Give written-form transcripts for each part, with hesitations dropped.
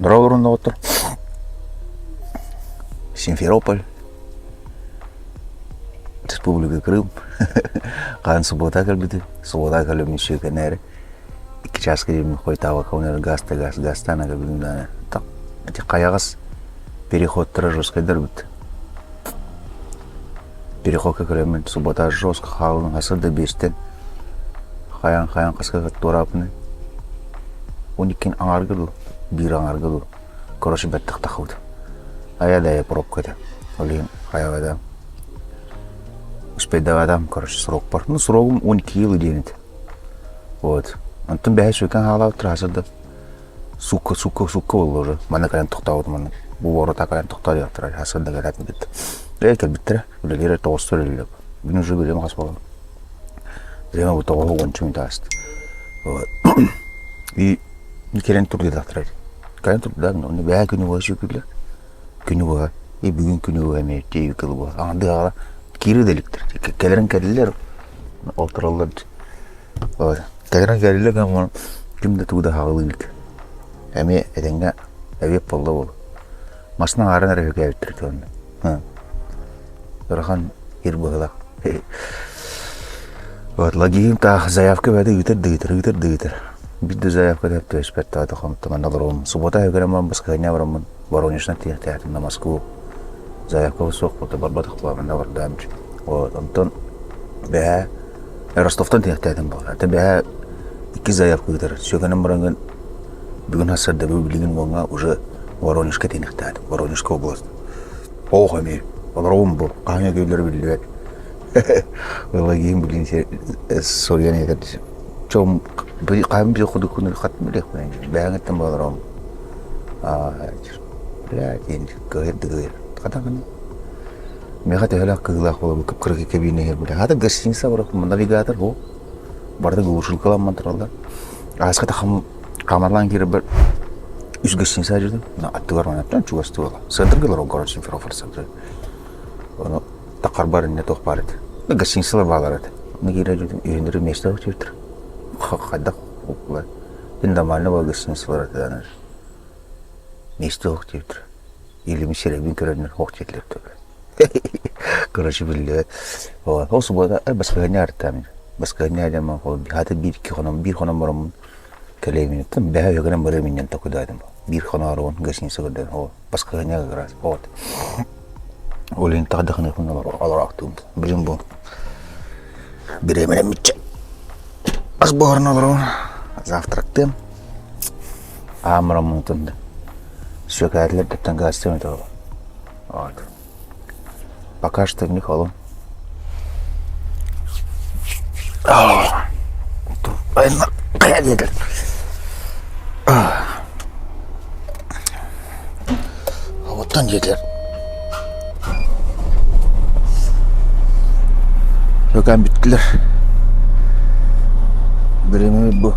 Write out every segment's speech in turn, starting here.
Дорогорунда отыр. Симферополь, Республика Крым. Қан суббота калбиди. Суббота калбин шекенери. 2 часқа дейін қойтауы қонер гастан калбидин. Так, эти қаяғыз переходтары жосқайдар бит. Переходка калемин суббота жосқа халын асырды бестен. Қаян қасқа турапны. 12 аңаргыды, бир аңаргыды. Короче, бәттік тақуды. Аяда пробкада. Олин қаяғада. Успейдав адам, короче, срок бар. Ну, сроком 12 ел дейінді. Вот. Антон бәйі сөйкен хала өттір асырды. Сука болды уже. Мана кәлен тұқтауды мана. Бұл орыта кәлен тұқтауды яқтырар. Асырды кәлетін кетті. Кәл біттірі. Өлелері 9 төлелі. Бүгін уже бөлем қас болған. Зема бұл 9-10 минут асты. Вот. И кәлен тұрды дақтырайды. Кәлен тұрды да, бәйі күні болы сөйкілер. Күні болы. И бүгін күні болы әмей, тей күлі болы. Аңды ағала кері деліктір. Кәлерін кәлілер. Олтыралар. Кәлерін кәлілер кәмін кімді тұғыда хағылы білік. Әме әденге әвеп болды бол. Масынан арын әрі кәліттір көрінді. Ырахан ер бұғылақ. Лагиим тағы заявка бәді үтір. Бидді заявка дәпті өспәтті аты қомытты. Мандалар суббота өкерімін, басқағыня барамын. Воронежна тияқтың на Москву. Заявка высок, вот барбатых плавно на Вардамч. Вот, Антон бәе Ростовтан тияқтың бұл. Әті бәе 2 заявка өтір. Сөкенім баранған бүгін асырды білген болға уже Воронежка тияқтың. Воронежка область. Оға мей. Оларауым бұл. Қаңа көйлер білді бәді. Олай кейін білген сориян етер. Чоғым қайым бізі құды күні қатын білек білен. Бәң еттім боларауым. Блядь, енді көгер. Қатағын. Мен қаты әлі қығылақ болу көп қырғы кәбейіне ер біле. Қаты гостиница бар, навигатор бұл. Барды ғылышыл қалам мантыралдар. Асқата қамарлан кері бір үз гостиница жүрді. Атты бар маңаптан чуғасты бола. Сентр келер оң қорат Симферополь сентр. Оны тақар бар не тоқ бар еді. Гостиницалар бағалар еді. Оны кері жүрдім. Үйіндері месті оқ жүрдір. Қайдақ оқылар. Діндамальны бол гостиницалар еді. Месті оқ жүрдір. Елімі серебін көрінер оқ жетілер төбі. Короче, білді. Осы болда басқағыне арттамын. Басқағыне адамын қолы. Хаты бір қонам барамын. Кәлеймін еттім. Бәе өкірін бір менен тақудайдым. Бір қона аруын гостиница көрден. Басқағыне қырас. Олен тағдықын өкін алар ақтуым. Білім бұл. Біремен әмітші. Аз бағырын аларуын. Завтрактым. Амырамын тұнды. Сөкәділер дәптен ғастем еті олы. Пока что в них олым. Айна қая деділ. Оттан деділер. Сөкән біттілер. Біреме бұл.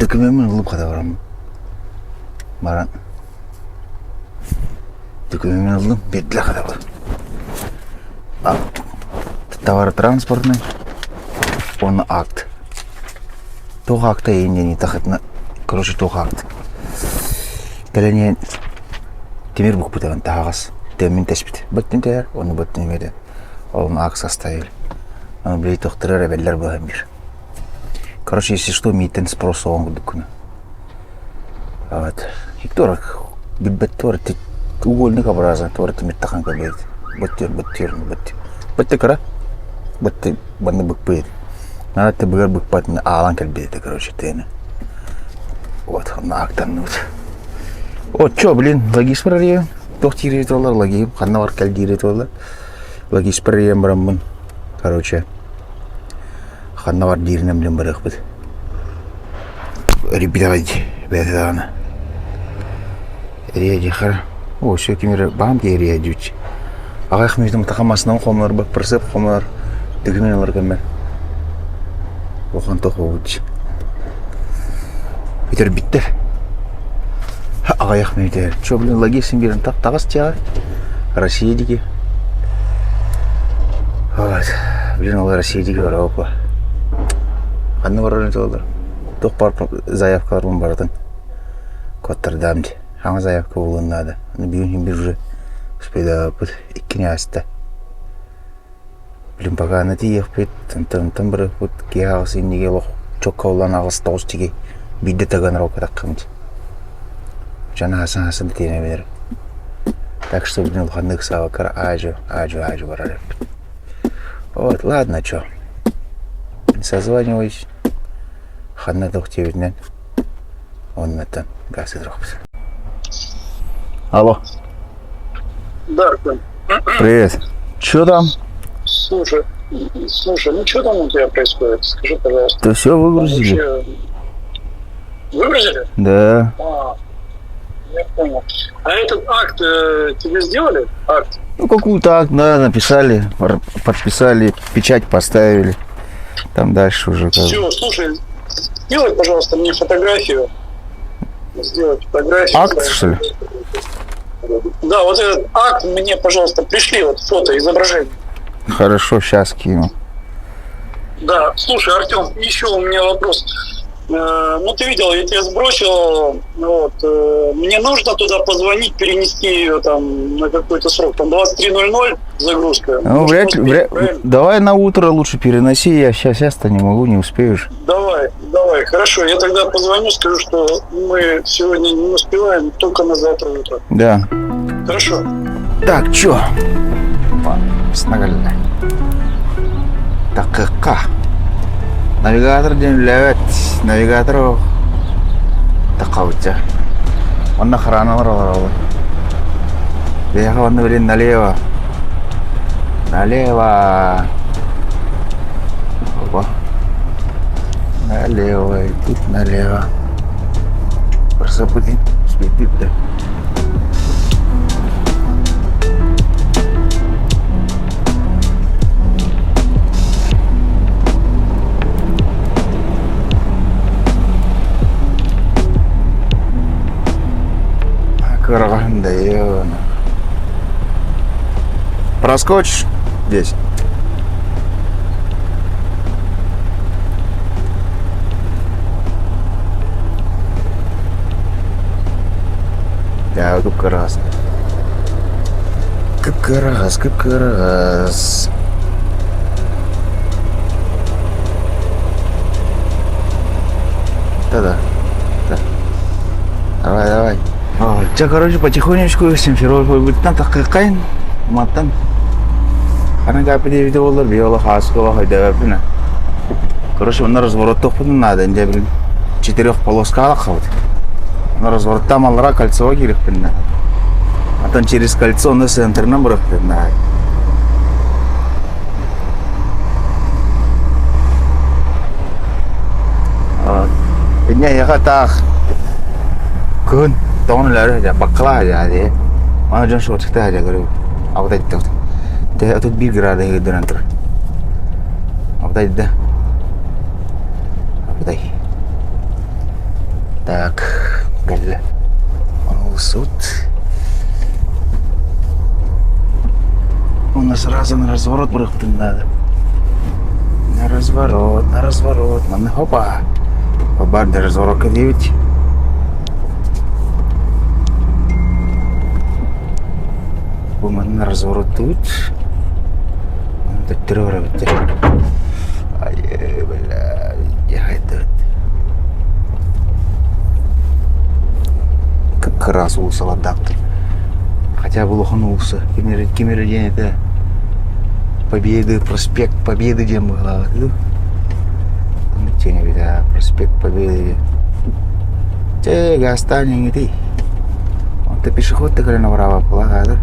Dökümümün ılıp kadar varam. Baran. Документ aldım. Bedle kadar. Товар транспортный. Он акт. Тох акта енен тахатна. Короче, тох акт. Телене темир бук бутаган тагас. Темин тешбит. Баттин тер, оны баттин меде. Он акт составили. Он блей тохтыры ребеллер бахамир. Короче, если что, митен спрос он дукуна. Вот. И торак. Битбеттор ты угольник образа, торак миттахан кабет. Баттир. Батты кара. Батты банны быкпыт. Надо ты быгар быкпат на алан кальбет, короче, тена. Вот, на актан вот. Вот, чё, блин, логис прорьем. Тохтири толлар, логи. Ханнавар кальдири толлар. Логис прорьем брамбан. Короче. Ханнавар дирнем блин барахбыт. Ребятавайди. Бетадана. Реяди хар. О, все кемер бамки реядюч. Ағайық межді мұтақамасынан қомылар бақ бірсіп қомылар дігінен алар кәмер. Оған тоқ оғыдшы. Бетер биттер. Ағайық межді. Чо, блин, логесін берін тағас тяға. Россия деге. Вот. Блин, олар Россия деге бар, опа. Қанны бар өрінті олар. Тоқ бар заявкалар бұн бардың. Коттар дамды. Аңа заявка болуын нады. Бүйін бір уже успеда пut иккине аста. Блин, пока на тиях пит, тантан бір пut кеғағыс иннеге лоқ чок каулан ағыс тоғыз теге бидді таган раука таққамды. Жана асан детене бер. Так что, блин, лханных сава кара ажу барареп. Вот, ладно, чё. Созваниваюсь. Ханна дохтевиднен. Он на там газ и дрохпс. Алло. Да, Артем. Привет. Чё там? Слушай, ну что там у тебя происходит? Скажи, пожалуйста. Да все выгрузили. Вообще... Выгрузили? Да. Я понял. А этот акт тебе сделали? Акт? Ну какую-то акт, да, написали, подписали, печать поставили. Там дальше уже. Все, слушай, сделай, пожалуйста, мне фотографию. Сделай фотографию. Акт, что ли? Да, вот этот акт мне, пожалуйста, пришли, вот фото, изображение. Хорошо, сейчас кину. Да, слушай, Артем, еще у меня вопрос. Ну, ты видел, я тебя сбросил, вот, мне нужно туда позвонить, перенести ее там на какой-то срок, там 23:00 загрузка. Ну, вряд ли, давай на утро лучше переноси, я сейчас-то не могу, не успеешь. Давай, хорошо, я тогда позвоню, скажу, что мы сегодня не успеваем, только на завтра утро. Да. Хорошо. Так, чё? Снагальна. Так, как? Навигатор демлевет, навигатору такаутя. Он на храна ворвал. Бега он, блин, налево. Налево. Опа. Налево, и тут налево. Просыпай, спит, да. Караганда, проскочишь здесь? Да, как раз. Да. Давай. Сейчас, короче, потихонечку Симферополь будет там так какая маттан. Она гапи девять доллар, биола хаскова, хайда гапина. Короче, он на разворот топун надо, инде блин 4 полоска алахавт. На разворот там алра кольцо гирих пинна. А там через кольцо на центр набрах пинна. Ini ya kata kun tahun lalu aja bakla aja deh mana jangan short kita aja kalau aku tadi tahu deh itu bir grade gitu nanti aku tadi dah aku tadi tak gila maksud сразу на разворот брыхтым надо. На разворот. Маны хопа. Бар на разворотка 9. Bu mana разворот тут. Это террор бит. Ай, бля, я это. Как раз улсал адапт. Хотя был ухнулся. Кемер день это. Победы, проспект Победы где была. Тени беда, проспект Победы. Те гастани иди. Он то пешеход ты говоришь направо полагаю.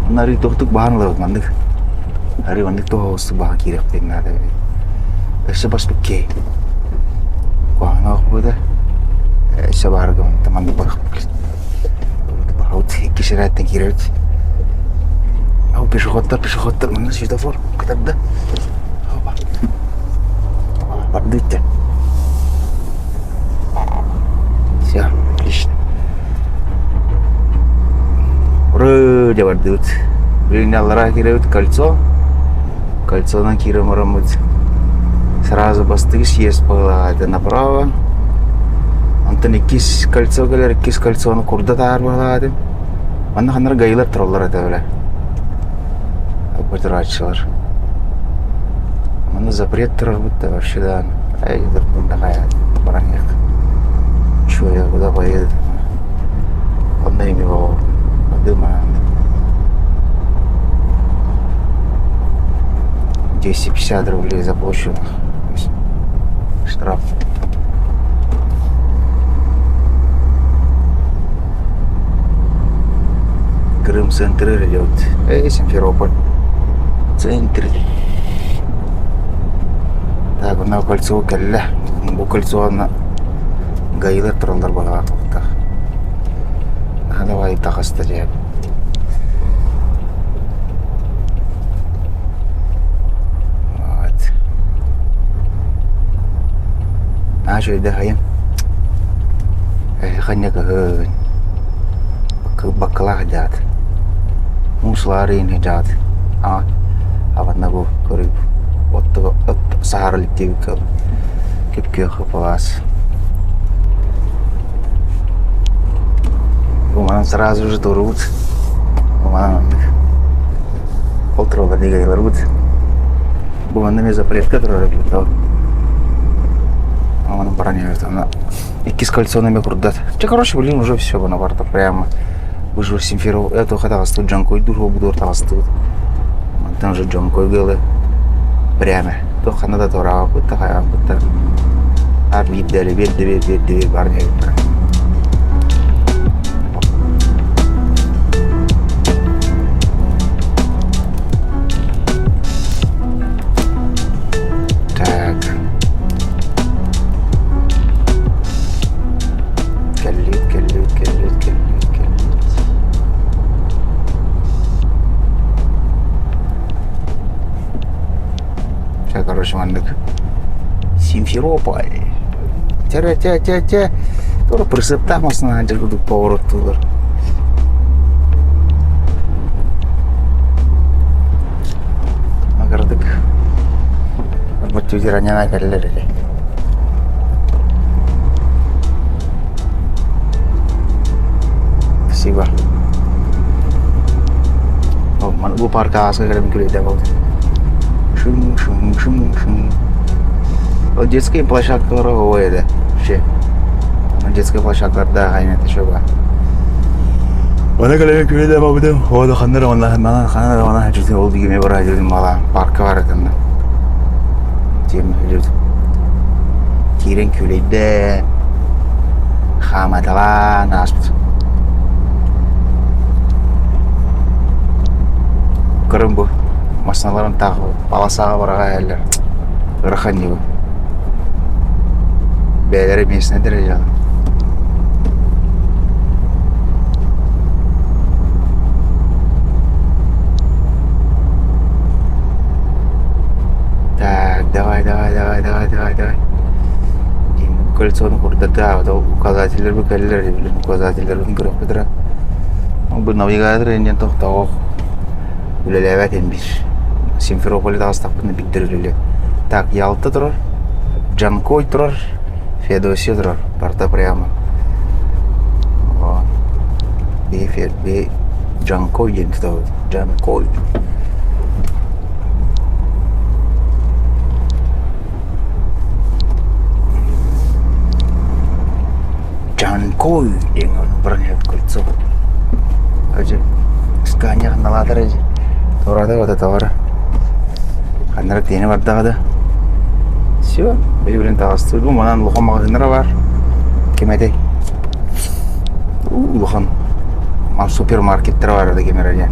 Нари тух бахан лewat mandek. Hari mandek tuh harus sebelah kiri ketinggalan ada. Sebab sebagai. Wah nak apa dah? Sebar dong teman bah. Baru kisah datang kiri. Aku пешеход mana светофор ketat dah. Apa? Поддайте. Все, отлично. Вроде вот принял кирают кольцо на кира марамуть. Сразу басты съезд было это направо. Антони кис кольцо на курдатар было это. Мана ханар гайлар троллар это бля. Потрачилар. Мана запрет троллар вообще да. Ай, это такая бараньяк. Чё я куда поеду? Он на него дыма. 250 рублей заплачу. Штраф. Крым центр идет. Симферополь. Центр. Так, на кольцо калля. Bu кольцо на гайлар тұралдар баға тоқта. Давай тақасты жеп. Вот. Что это хаям? Ханья бакла хадят. Муслары не хадят. А вот нагу корib. Вот сахара липтевика. Кипкеха палас. Буман сразу же турут. Буман полтрова дига рут. Буман на запрет, который работал. Он броняет она. И кис кольцонами курдат. Че, короче, блин, уже все на варта прямо. Выжил Симферов. Это хотел стать джанкой, дуру буду ртастут. Там же джанкой гелы. Прямо. То ханада тора, пута хая, пута. Арбит дали, бед, барня. Короче, мандык. Симферополь. Тя. Тоже присыптамыз на жరుగుдук поворот тулар. Агардык. Вот тюзераняна каллер. Спасибо. О, мангу парка аска калем кулида вот. Шум. Вот детская площадка ой, да, вообще. Детская площадка, да, это что было. Она когда я курила, я потом, вот ханера, она хочу олд гейме брать, мала парка ваританда. Тем идет. Кирен кулида, хаматала, наспт. Крымбу. Машиналарын тағы паласаға бараға әлі ұрақан ебі. Бәлері месіне дәрежеді. Так, давай. Кольцоны құрдата, указательдер бі кәлілер, указательдер бі көріп бідірі. Бұл навигатор енден тоқтауық. үлелебәтен бир. Симферополь тағыстақпыны биттірілі. Так, Ялта тұрар, Джанкой тұрар, Феодосия тұрар, барда прямо. Бе Джанкой енді тау, Джанкой. Джанкой деген оның біріне көлтсі. Әже, Скания қаналатыр әже. Торада өті тауары. Қандыры тені бардағады. Все, бейбілін тағысты. Мұнан лұқан мағазинлары бар. Кемедей. Лұқан. Супермаркеттер бар еді кемерде.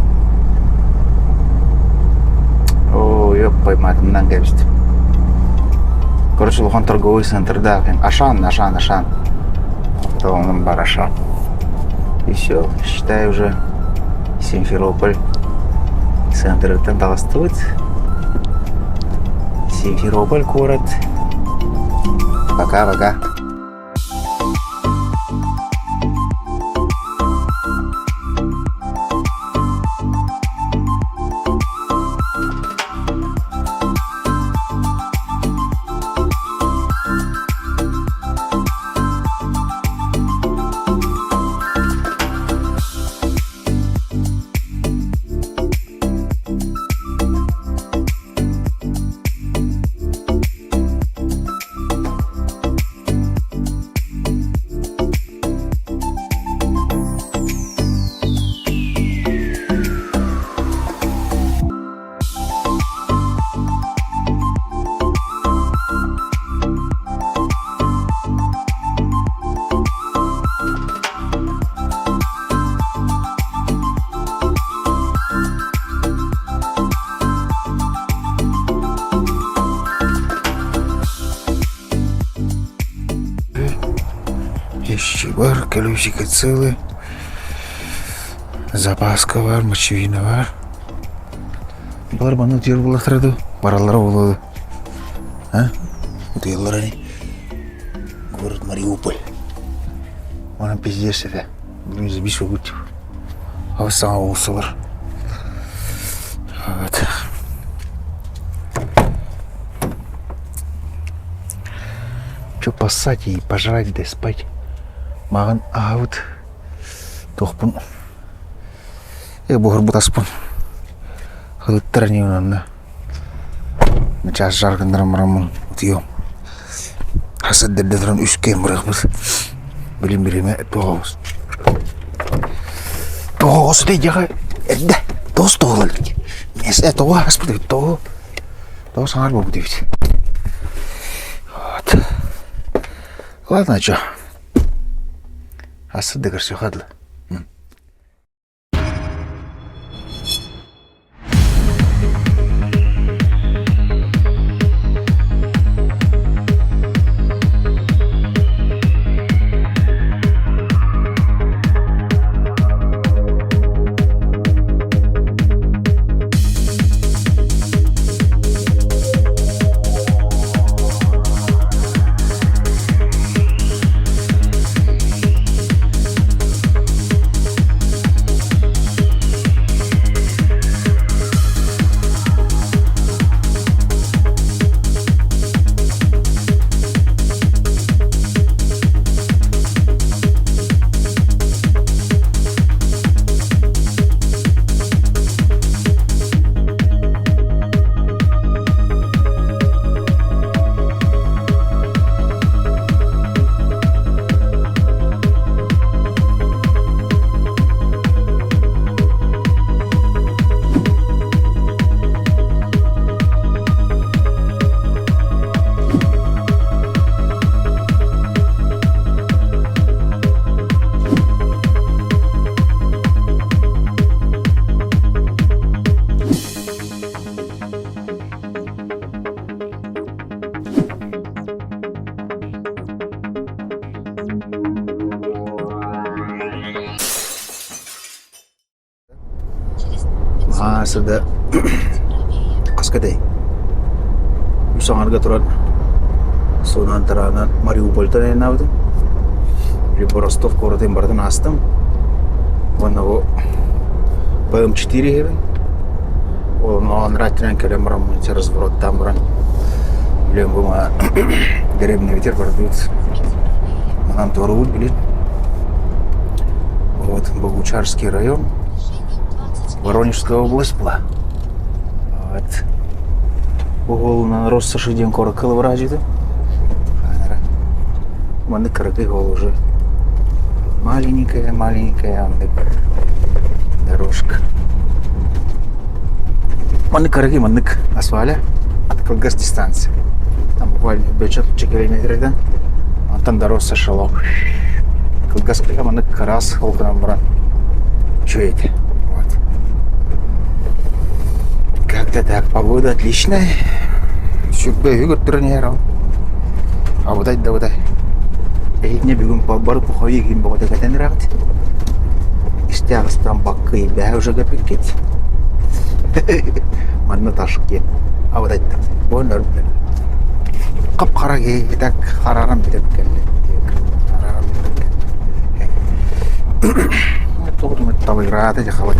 Ой, пойматымнан кәбісті. Короче, лұқан торговый центрда. Ашан. Он бар Ашан. И все, считай уже Симферополь. Центрден тағыстывыд. Симферополь город. Пока-пока. Вещи бар, колесико целые. Запаска бар, мочевина бар. Бар баны тер булақтырады, баралары болады. Вот еллар они. Город Мариуполь. Оны пиздец это. Блин, забись быть. А вот сама улсалар. Вот. Что поссать и пожрать, да спать. Маған ауыт тоқпын. Бұғыр бұтаспын. Қылыттыр не онанна. Жаз жарғындырым мұрамын. Ұтыйым. Хасаддерді тұрын үскен бұрақпыз. Білім береме тоғыз. Тоғыз дейдіға. Әдді. Тоғыз тоғылы. Несі тоғы аспыды. Тоғы. Тоғы саңар бұл дейді. Вот. Ладно, чё. أصدق شو خدله. Сада қасқадай үсаңарға тұрады сонан тарағынан Мариупольтан айнауды либо Ростов городын бардын астым оны БМ-4 ебін Он ратинен келем барам разворот баран. Билем бума деревня ветер бардут. Манам торут билет. Вот Богучарский район, Воронежская область была. Вот. Угол на рост сошиден коракал вражиды. Маны каракай гол уже. Маленькая дорожка. Маны караки манык асфаля. От колгас дистанции. Там буквально 5 километров, да? А там дорога сошла. Колгас прямо на карас холканом бран. Чуете? Вот. Как-то так. Погода отличная. Сюрпе югот тренером. А вот это да вот это. Не бегом по бару пуховик им было так это нравится. Истяг там бакы и бя уже гапикет. Манна ташки. А вот это. Вон нормально. Кап хараги так харарам битет келли. Тоже там играет эти халаты.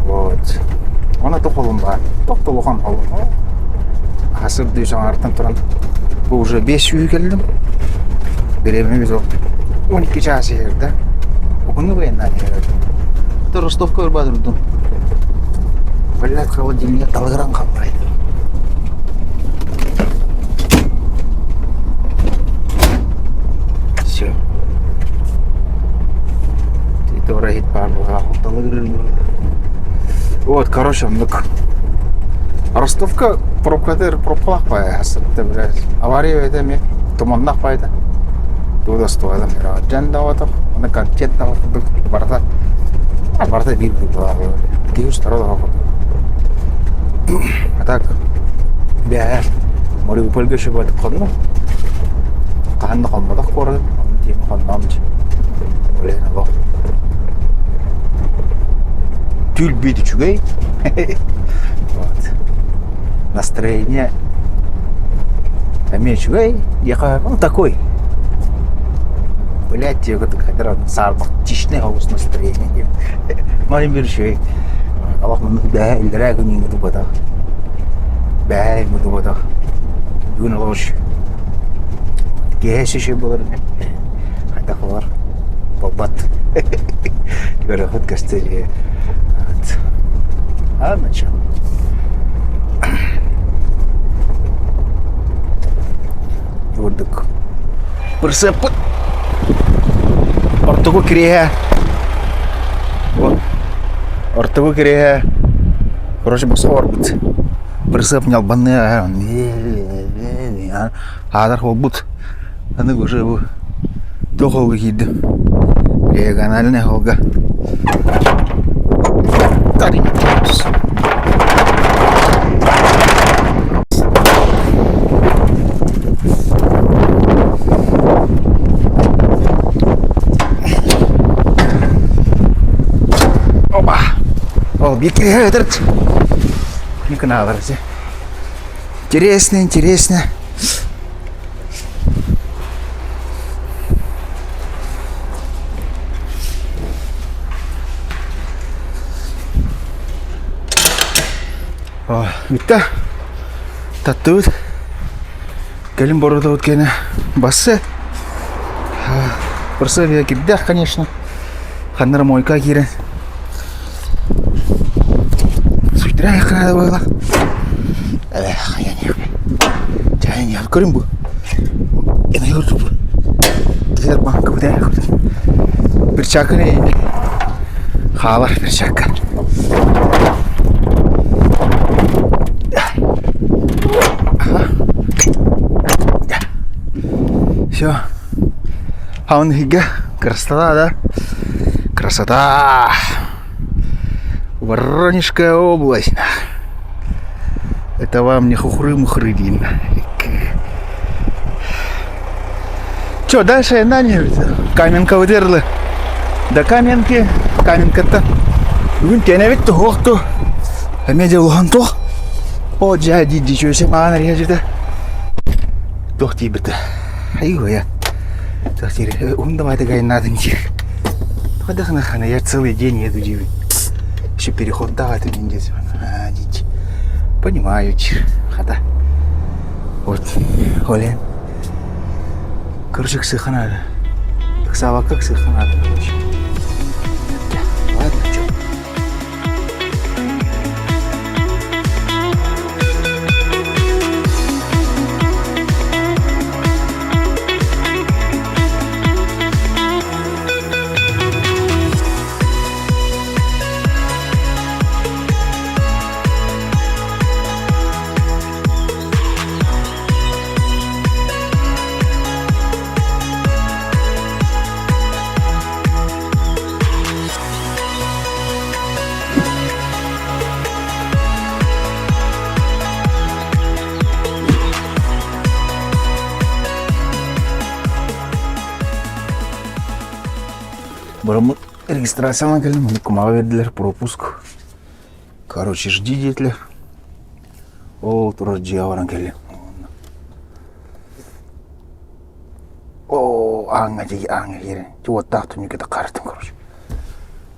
Вот. Он это холумба. Топто лохан холум. Хасыр дүйсен артын тұран. Бұл уже 5 үй келдім. Беремін біз 12 час ерді. Бүгінгі байыннан ерді. Это Ростовка өрбады үрдім. Блядь, холодильнике талғыран қалдырайды. Все. Рахит парбуга вот, короче, Ростовка пробкалах пая, авария это мне туманнах пайда, туда стоит, джанда вот, он контент там барта, барта бил была, кию старого. А так, бя, море упольга шибат ходно, каханда ходмада коры, тем ходнамч, блин, лох. Тюль бит чугай. Вот. Настроение. Амеч чугай. Я он такой. Блять, я вот хотел сарбах тишный хаус настроение. Малым биршей. Аллах мы да илрагу не буду бада. Бай буду бада. Юн лош. Геще было. Хотя хвар. Бабат. Говорю, вот костель. А начал. Вот так. Присыпать. Ортогу кирея. Вот. Ортогу кирея. Короче, босса орбит. Присыпнял банны. Адар холбут. Аны уже bu. Тохолга киді. Региональная холга. Тарин. Опа! О, беги этот. Не канал, интересно. Вита татут келин борода өткені басы Барсавия киддах, конечно. Ханнар мойка кирен. Суйтрая крада была. Я не открым бы. И на YouTube. Где банка будет? Перчака не. Хала перчака. Все. А он хига. Красота, да? Красота. Воронежская область. Это вам не хухры-мухрыдин. Че, дальше на ней Каменка выдерла. До Каменки. Каменка-то. Бүгін теневет тоқты. Әмеде ұлған тоқ. О, жады дичөсе маған режеді. Тоқ дейбіті. Айго я. Тоқ дейбіті. Ундамайды кайын надың жер. Қадақына қана, я целый день еду дейбіт. Еще переход да, это не здесь. Понимаю, хата. Вот, Олен. Короче, ксыха надо. Собака ксыха надо, короче. Ладно, что? Бұрын регистрацияны келдім, құмаға берділер, пропуск. Короче, жди дейтілер. Ол тұрар жиға баран келдім. О, аңа керен. Вот так түнекеді қарттым, короче.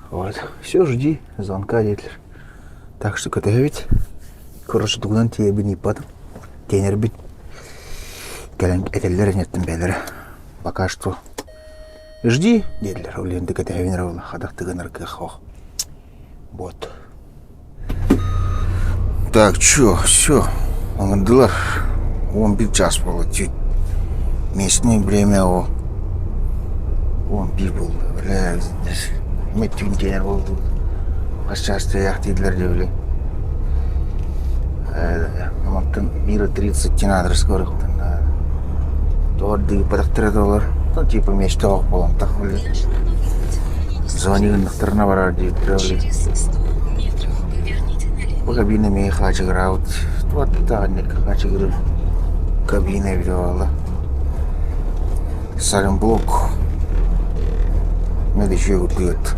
Вот, все, жди, звонка дейтілер. Так что көтәбет. Короче, туғынан тебе не падым. Тенер бит. Келен әтелер неттім бәлері. Пока что. Жди, дедлер, уленді көтәбенер олы. Хадақ тығыныр көхоқ. Вот. Так, чё, все. Оңындылар. 11 час болды. Местное время о. 11 болды. Бля, меттің тенер болды. Қашасты аяқ дедлер де біле. Аматтың 1:30 тенадыр скорых. Тоғырдығы падақтырады олар. Ну, типа мечта оқ болам, так біле. Звонигындықтарына барар дейді, біле. По кабине мей хачы кыраут. Туаттағаннек хачы кырып. Кабине биде бала. Салым блок. Меде шеу күтігет.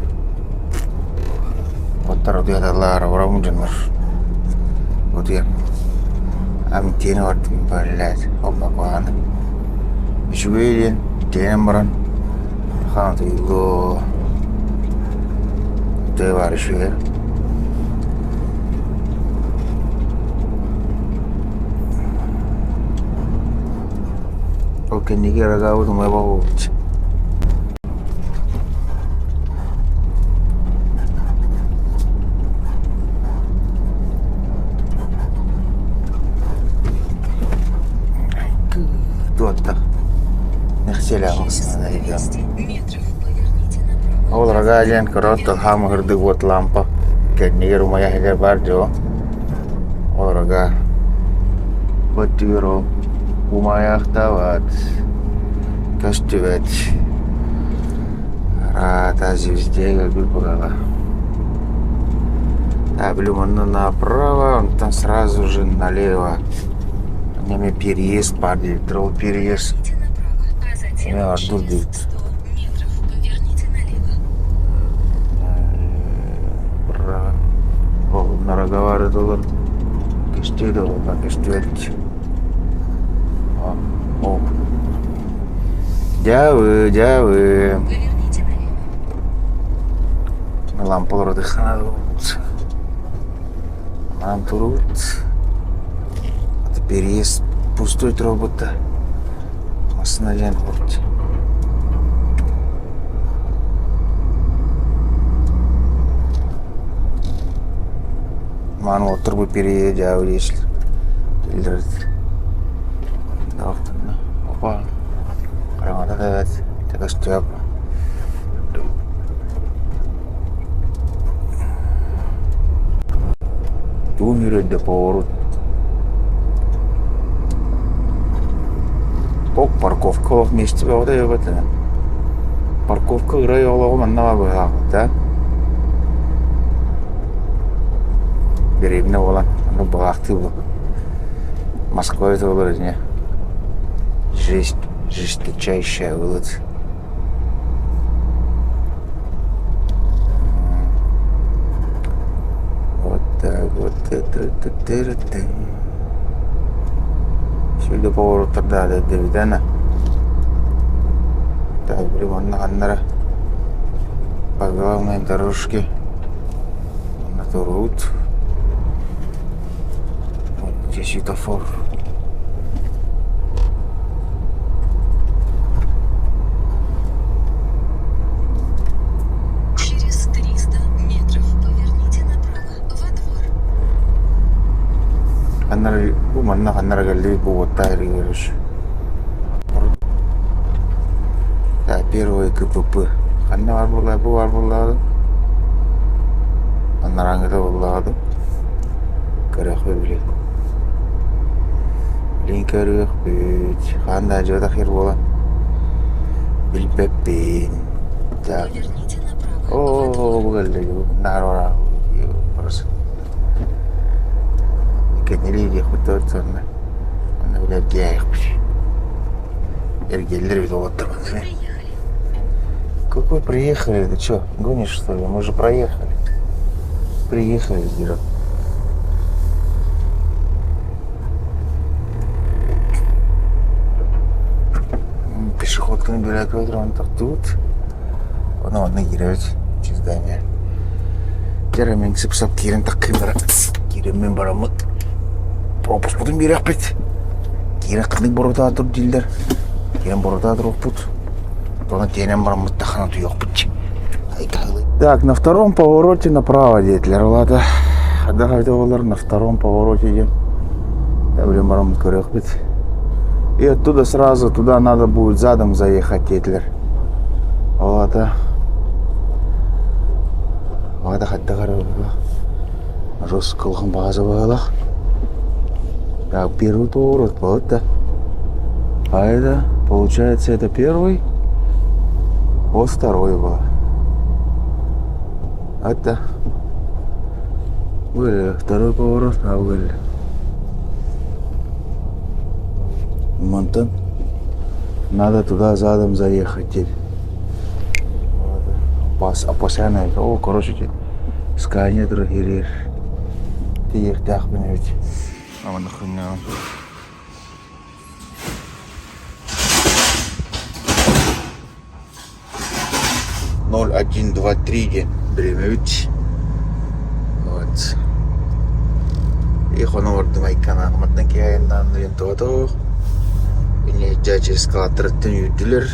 Оттар ұдыядалар, орамын жанар. Вот я. Амин тені бардым, блядь. Опа, қоғаны. Үшугейден, тенім баран. Ханты үйго. Үтей бар үшуге. Porque ni que regalo no me va a gustar. Кто-то. Нахселялся на ребят. Ол рагаден коротко хамгырды вот лампа. Кеннигер моя хедер бардо. Ол рага. Вот тюро. Умаяқтават, көстівет, рата звездеге гүл бұғаға. Таблюманны направо, он там сразу же налево. Неме переезд бар дейді, трол переезд. Неме ардур дейді. Право. Ол нараговары долар. Көстевді олға, көстевет. О. Дявы. Лампалар дыхана вот. Нам турут. Это переезд пустой робота. Остановен вот. Ман вот трубы переедя, если. Опа. Қарамада да бәді. Тәкіс төп. Тумереді поворот. Ок, парковка вместе бәуді ебәді. Парковка ғырай олауы маннава бұғағы, да? Берегіне olan. Аны бұғақты бұл. Москваде олар не? Жесточайшая улица. Вот так вот. Сюда поворот тогда до Давидана. Так, прямо на Аннара. По главной дорожке. Турут. Вот здесь светофор. Через 300 метров поверните направо во двор. Ханар bu manna ханар галли bu вот ириш. Да, первый КПП. Ханна бар була, bu бар була. Ханараңда була. Карах бит. Линкарых бит. Ханда жода хир була. Билбеппин. Так. Поверните направо. О, bu галли. Нарора. Просто. Kendileri yapıtlar sonra. Ona bile diye yapmış. Ergeliler bir dolapta bana. Приехали. Какой приехали? Ты что, гонишь что ли? Мы же проехали. Приехали, Гера. Пешеходканы бөлек өтірі так тут. Оны киреміз. Через здание. Жара мен сып-сап керін таққым бара. Керін мен барамын. Пропуск бұдың бері ақпет. Керін қының бұрыда тұр дейлдер. Керін бұрыда тұр оқпыт. Тона тенем барамын тақана тұй оқпыт. Так, на втором повороте направо, деятелер. Лада. Отдыхайте олар на втором повороте идем. Да, блин, барамын көрі оқпет. И оттуда сразу туда надо будет задом заехать, деятелер. Лада. Лада хатта қарабы. Жос қылғын бағазы бағалақ. Так, первый поворот, вот да. А это, получается, это первый. Вот второй был. Это. Были второй поворот, а были. Монтан. Надо туда задом заехать теперь. Опасяна. О, короче, сканер регирир. Ты их так понимаете. А он нахрена. 0123 время ведь. Вот. И хоно вардым айкана маттан кийайынан ентото. Мне дядя эскалатор төнүдүлөр.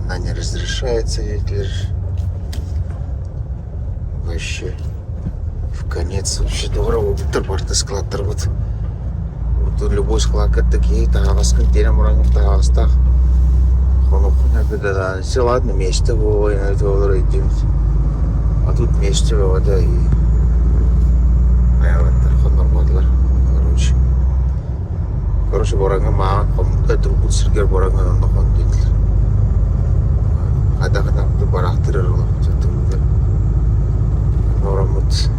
Она не разрешается, ведь вообще в конец вообще здорово. Борт эскалатор вот. Вот любой складка такие, тагаваскын терем уранып тагавастах. Да, все ладно, месте было, на это идем. А тут месте было, да, и... Короче, баранга маған, это будет сергер баранга, но он дейтілер. Адақынақты барақтырыр олар, жаттырды. Мұрамыд.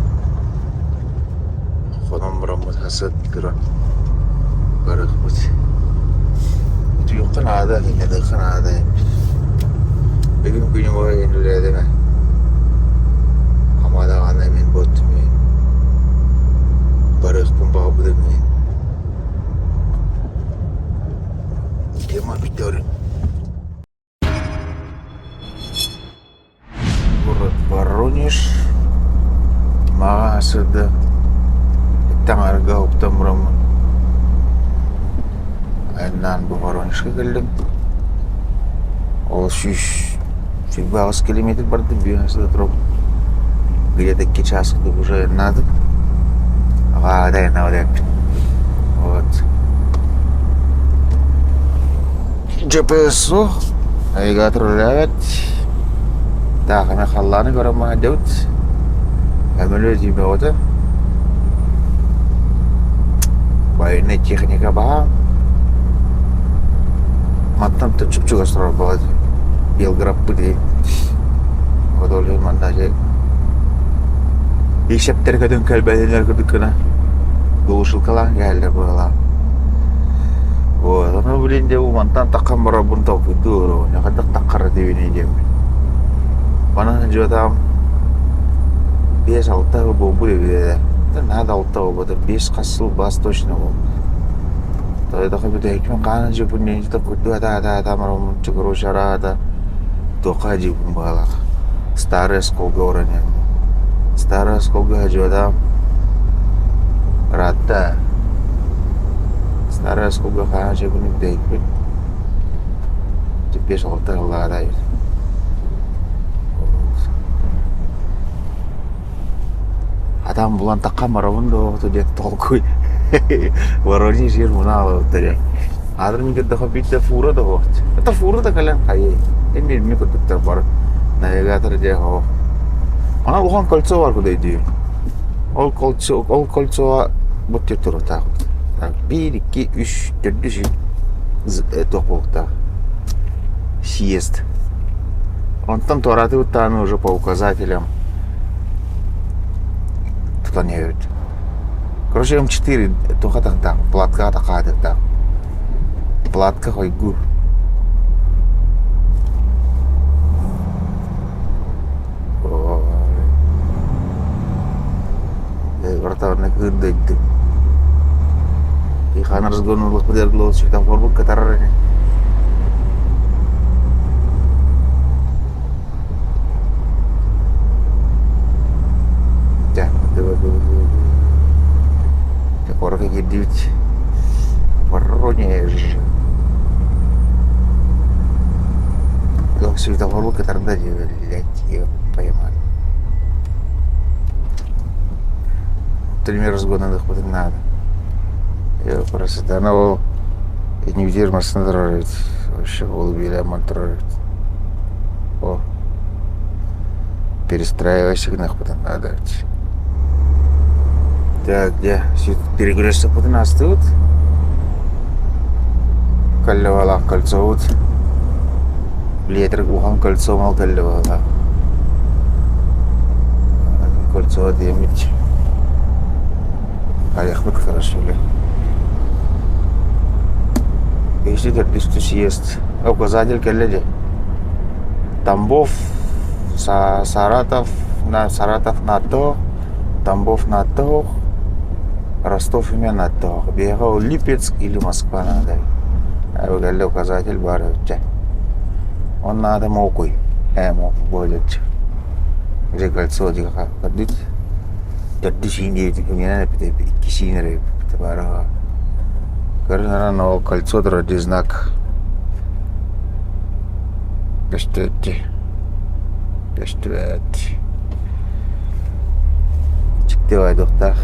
Қонам мұрамыд хасад кіра. Барық бұд. Tuyuqan aada, hinadaqan aada. Begin günü var yenilerde mi? Ama da ana men botu men. Barıq pun bağı budak men. Tema bitir. Город Воронеж. Мағасыды. Таңарға ұптамырамын. Айнан bu Воронежға келдім. Ол 6 километр барды, бүйінсі тұрып. Где-то час уже надо. Да, я наводяк. Вот. GPS-у. Навигатор ләвәт. Так, мен қалланы көрім әдеуд. Әмілі деймі оды. Байына техника баға. Маттан чүп-чүк астырар болады. Белград бұды. Вот олай манда жай. Ешептер көдің көлбәденер көдік күні. Бұлышылқалан кәлі бұғыла. Вот, ана білен де бұл мантан таққан бара бұн тауқыды ұру. Неқадық таққары девіне дейм. Бана жотам 5-6 бұл бұл ебеді. Нада 6 бұл 5 қасыл бас точно бұл. Тойдақы бүді әкімен қанын жепін ненжді күрді ада марамын чүгіру шара ада тоқа жепін бағалақ. Старый сколға оранен. Старая Сколга Джода. Рата. Старая Сколга Хаджи Бунидейк. Теперь шалта ладает. Адам булан такка маравын да то дет толкуй. Ворони жер мына алып тире. Адыр нике да хоббит да фура да вот. Это фура да калан кайы. Эми ми көтүктөр бар. Навигатор же хо. Ана улган кольцо бар кудай дию. Ол кольцо вот тур так. Так 1 2 3 4 топокта. Съезд. Он там тораты вот там уже по указателям. Туда не идет. Короче, М4 только так, платка такая так. Платка хойгу. Вратарный кырдык. И хан разгонул подер глаз, что там форму катаране. Да, давай. Orang kayak gitu, Воронеж. Kalau светофор ketarda aja, блядь, я поймал. Например, разгон их вот надо. Я просто данного и не видишь машина троит. Вообще голубили монтроит. О. Перестраивайся нахуй надо. Так, где? Перегрузся под нас тут. Каллевала кольцо вот. Летр ухом кольцо мал каллевала. Кольцо отъемить. А я хмык хорошо ли. Если ты писту съест. Указатель калледи. Тамбов, Саратов на то. Тамбов на то. Ростов имя на то. Бегал Липецк или Москва надо. А вы говорили указатель баровича. Он надо мокуй. Мок будет. Где кольцо диха ходить. Jadi sini itu punya apa? Kisah ni, товара. Karena no кольцо тради знак. Пестете. Чиктевай доктор.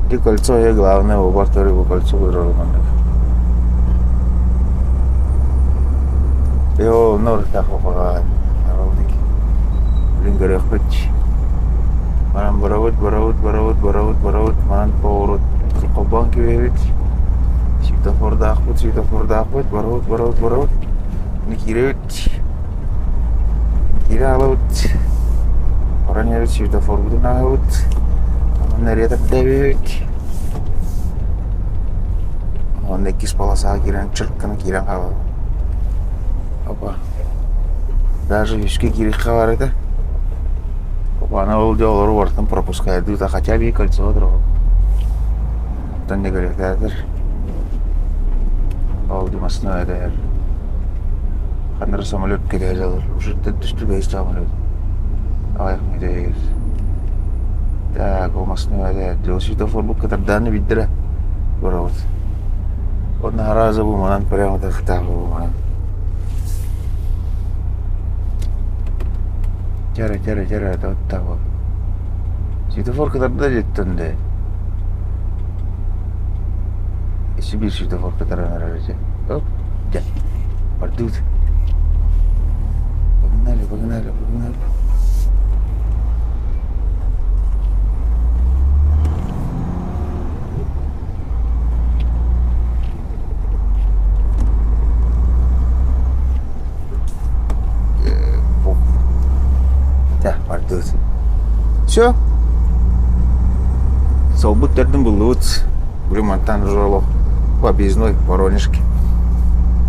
Di кольцо je glavne u Bartorivu кольцо Rodmanek. Jo, nor tako pa naravnik. Lingare khutch. Manam barawut man pawrut. Qoban ki vevit. Sветофор dakhut barawut. Nikirevit. Kiralut. Orang nyari sветофор butuh nahut. Наряд давить. Он некий полоса киран чиркана киран хава. Опа. Даже вишки кири хавар это. Опа, она улдёл руартом пропускает. Дута хотя бы кольцо дорого. Там не говорит, это. Ауди масна это. Хандар самолет кидает. Уже ты самолет. Ай, мне Так, масна это. Для светофор бук катардан видра. Борот. Одна раза был манан прямо так того. Чара, это вот того. Светофор катардан жеттенде. Если bir светофор катардан нравится. Оп, да. Пойдут. Погнали. Все. Салбуттердин булут. Блимантан жолох. По объездной Воронежке.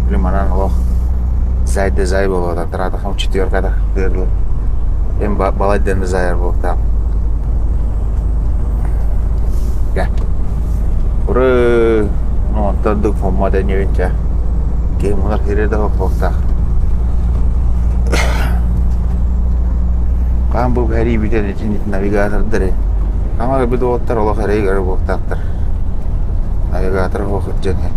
Блиманан лох. зай болады. Тратахам четверкада берді. Em baladyan zayar bu tam. Ya. Ure no taduk formada nyerinca. Game ular hirede hokta. Kan bu beri bir de için navigator dere. Ama bir de otlar ola haraya göre hoktaktır. Navigator hokutcan ya.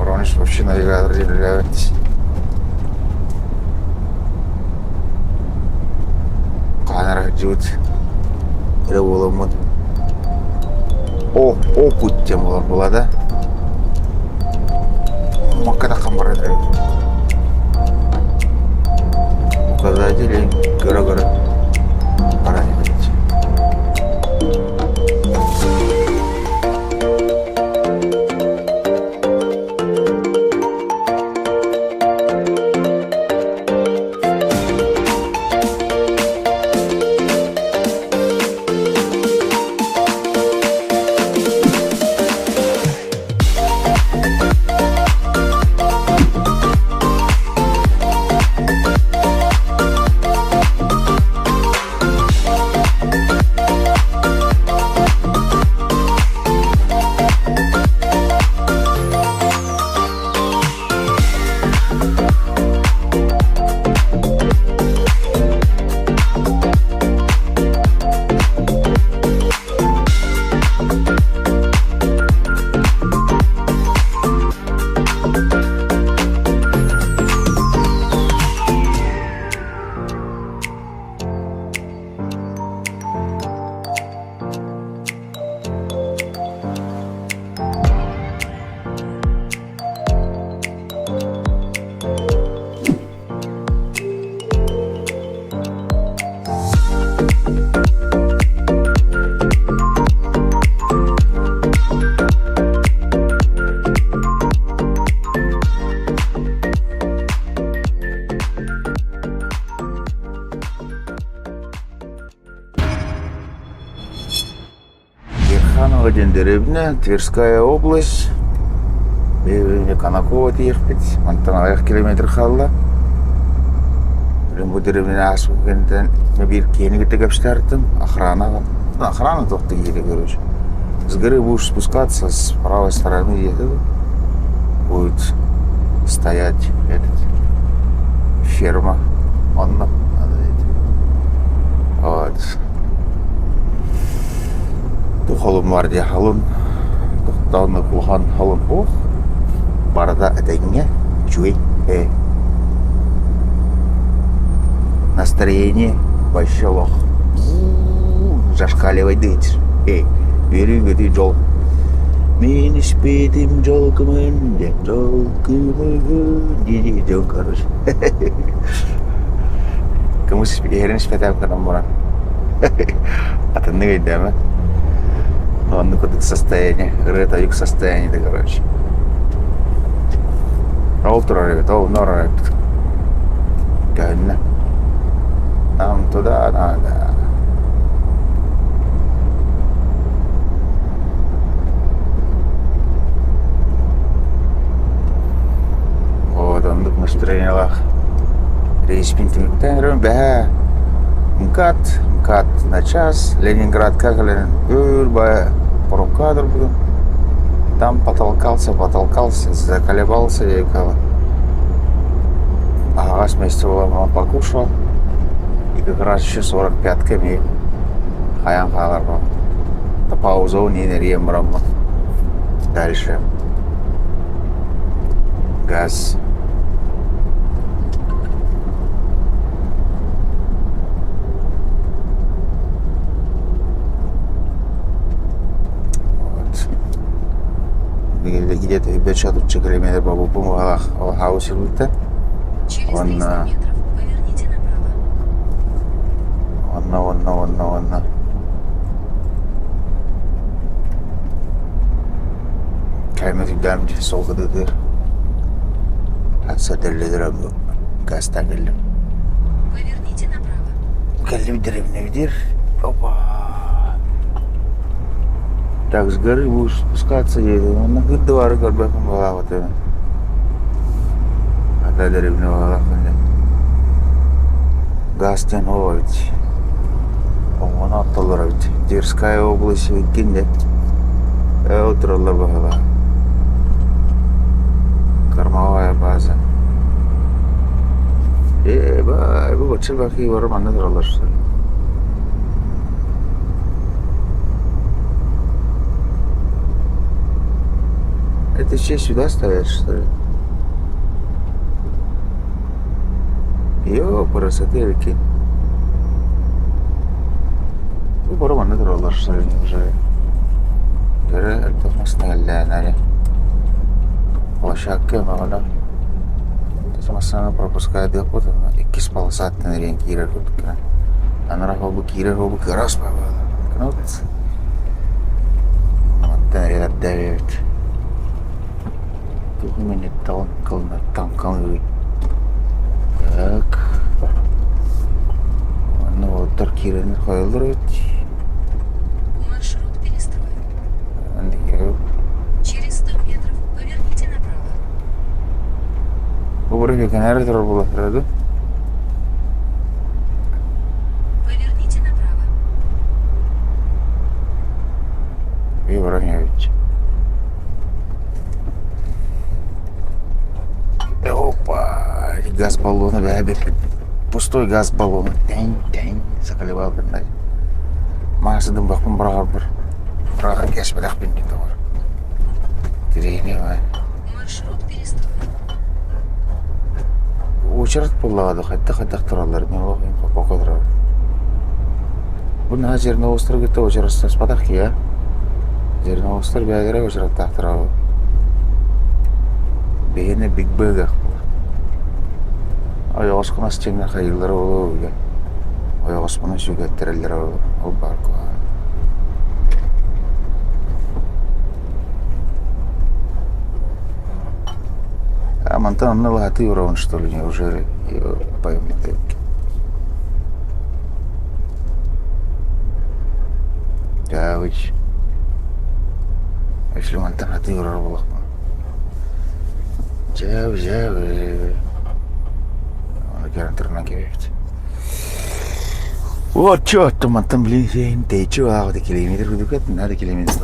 Oranış başı navigator değil evet. Kanara jut. Öyle olamaz. O putcam olur bulada. Makada kamera direkt. Bu kadar değil. Göre. Para evet. Верханово деревня, Тверская область. Деревня Конаково ехать. Монтана километр халла. Bu dönemden asılgenden bir keni gittik обштартым. Охрана только еле, короче. С горы будешь спускаться, с правой стороны едут. Будет стоять ферма. Вот. Тухалым бар де халым. Тухтауны кулхан халым. Ох. Барда әтәңе. Чуй. Настроение вообще лох. Зашкаливай дыть. Бери götü жол. Мен ішпедім жолкымын деп жолкымын дейді жол, короче. Кому ерін ішпетем қырым бұран. Атынны көйдемі. Он кудык состояние. Рыта юг состояние, да, короче. Ролтура, нора. Гönne. Нам туда надо. Вот он тут настроение. Рейс Пинтимиктен, бе. МКАД на час. Ленинград как Ленин. Порукадр буду. Там потолкался, заколебался я икала. Ага, вместе мама покушал. И как раз еще 45-ками хаян халар был. То паузу не нерьем. Дальше. Газ. Где-то 5 километров по Бубуму хаусе будет. Через 300 метров поверните направо. Онна. Кайма тигдамчы солгыдыдыр. Атса дерледір абду. Газта келдім. Поверните направо. Келдім деревне видер. Опа. Так с горы будешь спускаться, едем. На гырдывары көрбөкүн бала вот это. Ата деревне бала Гастен овить. Он атталар бит. Терская область викинде. Отралар бала. Кормовая база. Bu bacı bakıyor var mı anne duralar. Это все сюда ставят, что ли? Йо, красоты реки. Bu var mı anne duralar, что ли, уже? Göre elbette geldi, Лошадка, мало. Массана пропускает доход, но и кисполосат на ренке кира рутка. Она рахобу кира хобу крас павала. Кнот. Мата ряд давит. Тут меня танкал. Так. Ну вот таркирен хойлрут. Маршрут перестроен. Через 100 метров поверните направо. Buraya kenara terlalu bulat, Поверните направо. и выравнивать. Опа, газ баллона, пустой газ баллона. Тень, заколебал, блядь. Масыдым бақпын бұрағар кеш білақ бенген товар. Терейне, бай. Маршрут перестроен. Очерт боллағады, қайта тұралар, мен оқиын қоқ отырар. Бұны жеріне остыр кетті, очерастан спадақ ки, а? Жеріне остыр бәгірі очерат тақтырау. Бейіне биг бәгіқ бұл. Аяғыз қына стеңнен қайылары олу өге. Аяғыз қына сүйгеттірелері ол бар көған. А Монтан аннала ты уровень, что ли, неужели? Я пойму, да, ведь. Если Монтан ты уровень, жав. Он гарантер нагибает. Вот чё-то Монтан, блин, ты чё, а вот километр выдукат, надо километр.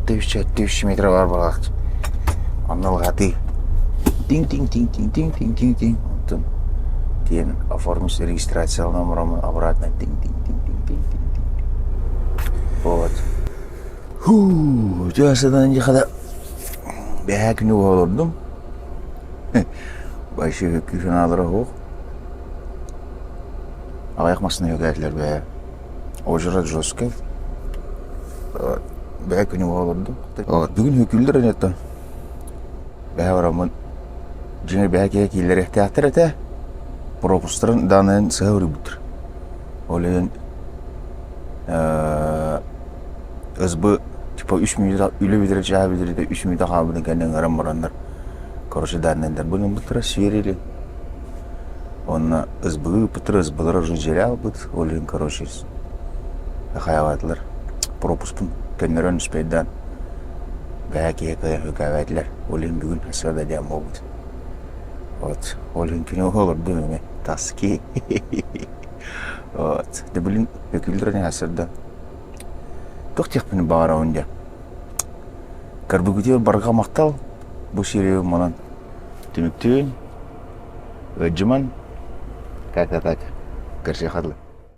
600 метров var bak. Аннала ты. Тинг. Тен оформить регистрацию номером обратно. Тинг. Вот. Жашадан жахада бәк не болдым. Başı küfenalara hoq. Аяқ масына өгәтлер бә. Ожырат жосқа. Бәк не болдым. Бүгін хөкілдер әнетті. Бә барамын. Жеңе бәке келер ихтияттар әтә. Пропустырын данын сәуір бұтыр. Олен ызбы типа 3 минут үлі бідірі жағы бідірі де 3 минут қабыды кәнен ғарам барандар. Короче даннендар. Бұның бұтыра сверили. Онна ызбы бұтыр ызбылар уже желял бұд. Олен короче қаяватылар. Пропустын кәнерін үспейдан. Бәке өкәвәтлер. Олен бүгін әсірді дәм болды. Вот, Олин кино olur değil mi? Таски. Вот. De bilin öküldürene hasırda. Тоқтық бені бағара önce. Карбүгіде барға мақтал. Bu şiiri манан. Tümüktüğün. Öcüman. Tak. Gerçek adlı.